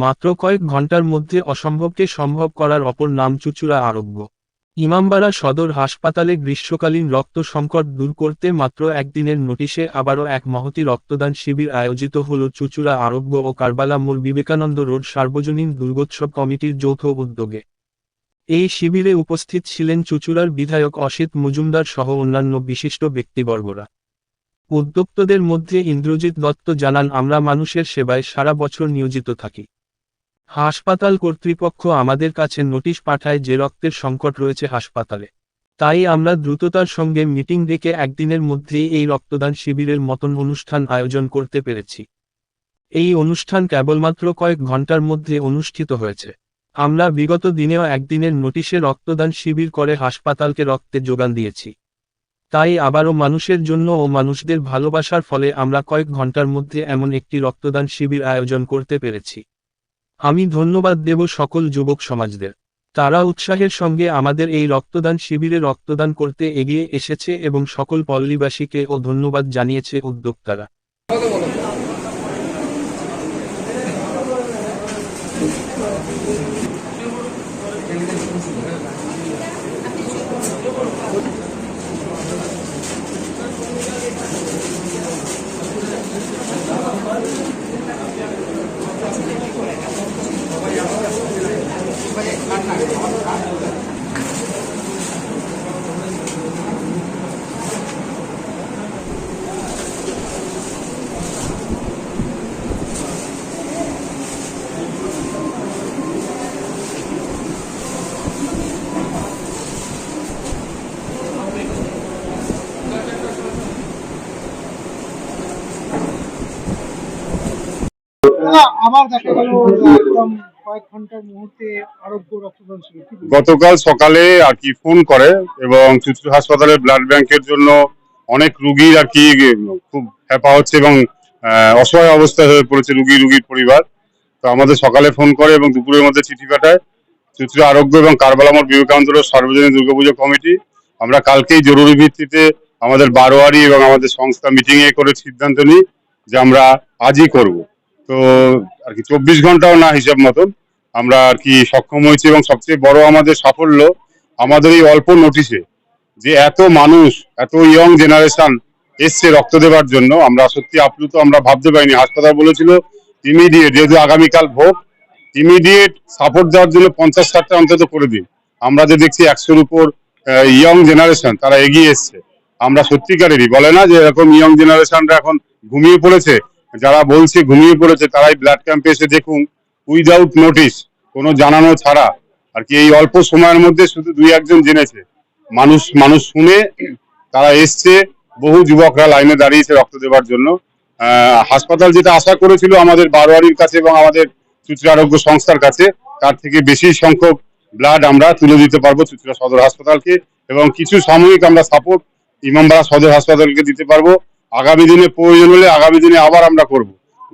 মাত্র কয়েক ঘন্টার মধ্যে অসম্ভবকে সম্ভব করার অপর নাম চুঁচুড়া আরোগ্য। ইমামবাড়া সদর হাসপাতালে গ্রীষ্মকালীন রক্ত সংকট দূর করতে মাত্র একদিনের নোটিশে আবারও এক মহতী রক্তদান শিবির আয়োজিত হল চুঁচুড়া আরোগ্য ও কারবালা মোড় বিবেকানন্দ রোড সার্বজনীন দুর্গোৎসব কমিটির যৌথ উদ্যোগে। এই শিবিরে উপস্থিত ছিলেন চুঁচুড়ার বিধায়ক অসিত মজুমদার সহ অন্যান্য বিশিষ্ট ব্যক্তিবর্গরা। উদ্যোক্তাদের মধ্যে ইন্দ্রজিৎ দত্ত জানান, আমরা মানুষের সেবায় সারা বছর নিয়োজিত থাকি। হাসপাতাল কর্তৃপক্ষ আমাদের কাছে নোটিশ পাঠায় যে রক্তের সংকট রয়েছে হাসপাতালে, তাই আমরা দ্রুততার সঙ্গে মিটিং ডেকে একদিনের মধ্যেই এই রক্তদান শিবিরের মতন অনুষ্ঠান আয়োজন করতে পেরেছি। এই অনুষ্ঠান কেবলমাত্র কয়েক ঘন্টার মধ্যে অনুষ্ঠিত হয়েছে। আমরা বিগত দিনেও একদিনের নোটিশে রক্তদান শিবির করে হাসপাতালকে রক্তের যোগান দিয়েছি, তাই আবারও মানুষের জন্য ও মানুষদের ভালোবাসার ফলে আমরা কয়েক ঘন্টার মধ্যে এমন একটি রক্তদান শিবির আয়োজন করতে পেরেছি। আমি ধন্যবাদ দেব সকল যুবক সমাজদের, তারা উৎসাহের সঙ্গে আমাদের এই রক্তদান শিবিরে রক্তদান করতে এগিয়ে এসেছে এবং সকল পল্লীবাসীকে ও ধন্যবাদ জানিয়েছে উদ্যোক্তারা। আবার দেখা গেল একদম কয়েক ঘন্টার মুহূর্তে আরোগ্য রক্তদান শিবির। গতকাল সকালে আর কি ফোন করে এবং চুঁচুড়া হাসপাতালের ব্লাড ব্যাংকের জন্য অনেক রুগীর আর কি খুব হ্যাপা হচ্ছে এবং অসহায় অবস্থায় হয়ে পড়েছে রুগীর পরিবার। তো আমাদের সকালে ফোন করে এবং দুপুরের মধ্যে চিঠি পাঠায় চুঁচুড়া আরোগ্য এবং কারবালা মোড় বিবেকানন্দ রোড সার্বজনীন দুর্গাপুজো কমিটি। আমরা কালকেই জরুরি ভিত্তিতে আমাদের বারোয়ারি এবং আমাদের সংস্থা মিটিং এ করে সিদ্ধান্ত নিই যে আমরা আজই করব। তো আর কি 24 ঘন্টাও না হিসাব মতন আমরা আর কি সক্ষম হয়েছি এবং সবচেয়ে বড় আমাদের সাফল্য আমাদের এই অল্প নোটিশে যে এত মানুষ, এত ইয়ং জেনারেশন এসছে রক্ত দেওয়ার জন্য। আমরা সত্যি আপ্লুত, আমরা ভাবতে পারিনি। হাসপাতাল বলেছিল ইমিডিয়েট, যেহেতু আগামীকাল ভোট, ইমিডিয়েট সাপোর্ট দেওয়ার জন্য 50-60টা অন্তত করে দিন। আমরা যে দেখছি 100-র উপর ইয়ং জেনারেশন তারা এগিয়ে এসছে। আমরা সত্যিকারেরই বলে না যে এরকম ইয়ং জেনারেশনরা এখন ঘুমিয়ে পড়েছে, যারা বলছে ঘুমিয়ে পড়েছে তারাই ব্লাড ক্যাম্পে এসে দেখুন উইদাউট নোটিশ, কোনো জানানো ছাড়া আর কি এই অল্প সময়ের মধ্যে শুধু 2-1 জন জেনেছে, মানুষ শুনে তারা এসছে। বহু যুবকরা লাইনে দাঁড়িয়েছে রক্ত দেওয়ার জন্য। হাসপাতাল যেটা আশা করেছিল আমাদের বারোয়ারির কাছে এবং আমাদের চুঁচুড়া আরোগ্য সংস্থার কাছে, তার থেকে বেশি সংখ্যক ব্লাড আমরা তুলে দিতে পারবো চুঁচুড়া সদর হাসপাতালকে এবং কিছু সাময়িক আমরা সাপোর্ট ইমামবাড়া সদর হাসপাতালকে দিতে পারবো। আগামী দিনে প্রয়োজন হলে আগামী দিনে আবার আমরা করব।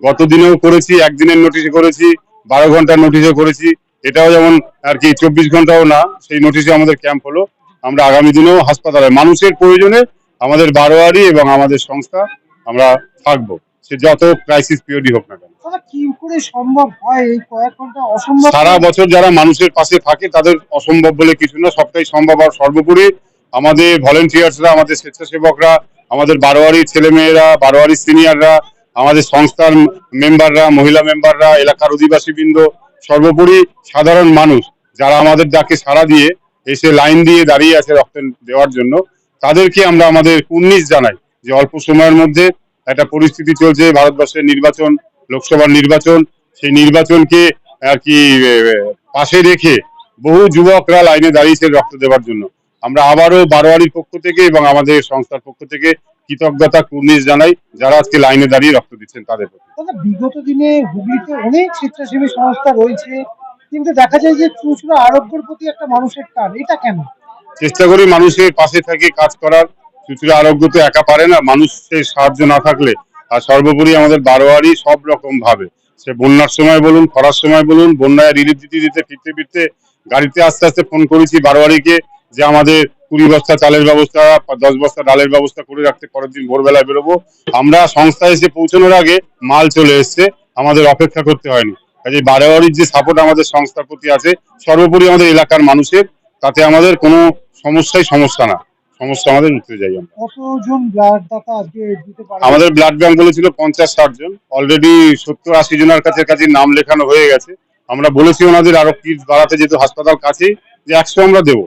গত দিনেও করেছি, একদিনের নোটিশে করেছি, 12 ঘন্টার নোটিশে করেছি। এটাও যেমন আর কি 24 ঘন্টাও না, সেই নোটিশে আমাদের ক্যাম্প হলো। আমরা আগামী দিনেও হাসপাতালে মানুষের প্রয়োজনে আমাদের বারোয়ারি এবং আমাদের সংস্থা আমরা থাকবো, সে যত ক্রাইসিস পিরিয়ডই হোক না কেন। কি করে সম্ভব হয় এই কয়েক ঘন্টা? অসম্ভব। সারা বছর যারা মানুষের পাশে থাকে তাদের অসম্ভব বলে কিছু না, সবটাই সম্ভব। আর সর্বোপরি আমাদের ভলেন্টিয়ার্সরা, আমাদের স্বেচ্ছাসেবকরা, আমাদের বারোয়ারির ছেলেমেয়েরা, বারোয়ারির সিনিয়ররা, আমাদের সংস্থার মেম্বাররা, মহিলা মেম্বাররা, এলাকার অধিবাসী বৃন্দ, সর্বোপরি সাধারণ মানুষ যারা আমাদের ডাকে সাড়া দিয়ে এসে লাইন দিয়ে দাঁড়িয়ে আছে রক্ত দেওয়ার জন্য, তাদেরকে আমরা আমাদের কুর্নিশ জানাই যে অল্প সময়ের মধ্যে একটা পরিস্থিতি চলছে, ভারতবর্ষের নির্বাচন, লোকসভার নির্বাচন, সেই নির্বাচনকে আর কি পাশে রেখে বহু যুবকরা লাইনে দাঁড়িয়েছে রক্ত দেওয়ার জন্য। আমরা আবারও বারোয়ারির পক্ষ থেকে এবং আমাদের সংস্থার পক্ষ থেকে কৃতজ্ঞতা কুর্নিশ জানাই যারা আজকে লাইনে দাঁড়িয়ে রক্ত দিচ্ছেন তাদের প্রতি। বিগত দিনে হুগলিতে অনেক স্বেচ্ছাসেবী সংস্থা রয়েছে, কিন্তু দেখা যায় যে চুঁচুড়া আরোগ্যের প্রতি একটা মানুষের টান, এটা কেন? চেষ্টা করি মানুষের পাশে থেকে কাজ করার। চুঁচুড়া আরোগ্য তো একা পারে না, মানুষের সাহায্য না থাকলে। আর সর্বোপরি আমাদের বারোয়ারি সব রকম ভাবে, সে বন্যার সময় বলুন, খরার সময় বলুন, বন্যায় রিলিফ দিতে ফিরতে গাড়িতে আস্তে আস্তে ফোন করেছি বারোয়ারিকে যে আমাদের 20 বস্তা চালের ব্যবস্থা, 10 বস্তা ডালের ব্যবস্থা করে রাখতে, পরের দিন ভোরবেলায় বেরোবো। আমরা সংস্থা এসে পৌঁছানোর আগে মাল চলে এসছে, আমাদের অপেক্ষা করতে হয়নি। কাজে বাড়াবাড়ির যে সাপোর্ট আমাদের সংস্থার প্রতি আছে, সর্বোপরি আমাদের এলাকার মানুষের, তাতে আমাদের কোনো সমস্যা না, সমস্যা আমাদের উঠতে যাই আমরা। কতজন ব্লাড দাতা আজকে দিতে পারবে? আমাদের ব্লাড ব্যাংক বলেছিল 50-60 জন, অলরেডি 70-80 জনের কাছে নাম লেখানো হয়ে গেছে। আমরা বলেছি ওনাদের আরো কিট বাড়াতে, যেহেতু হাসপাতাল কাছেই, যে 100 আমরা দেবো।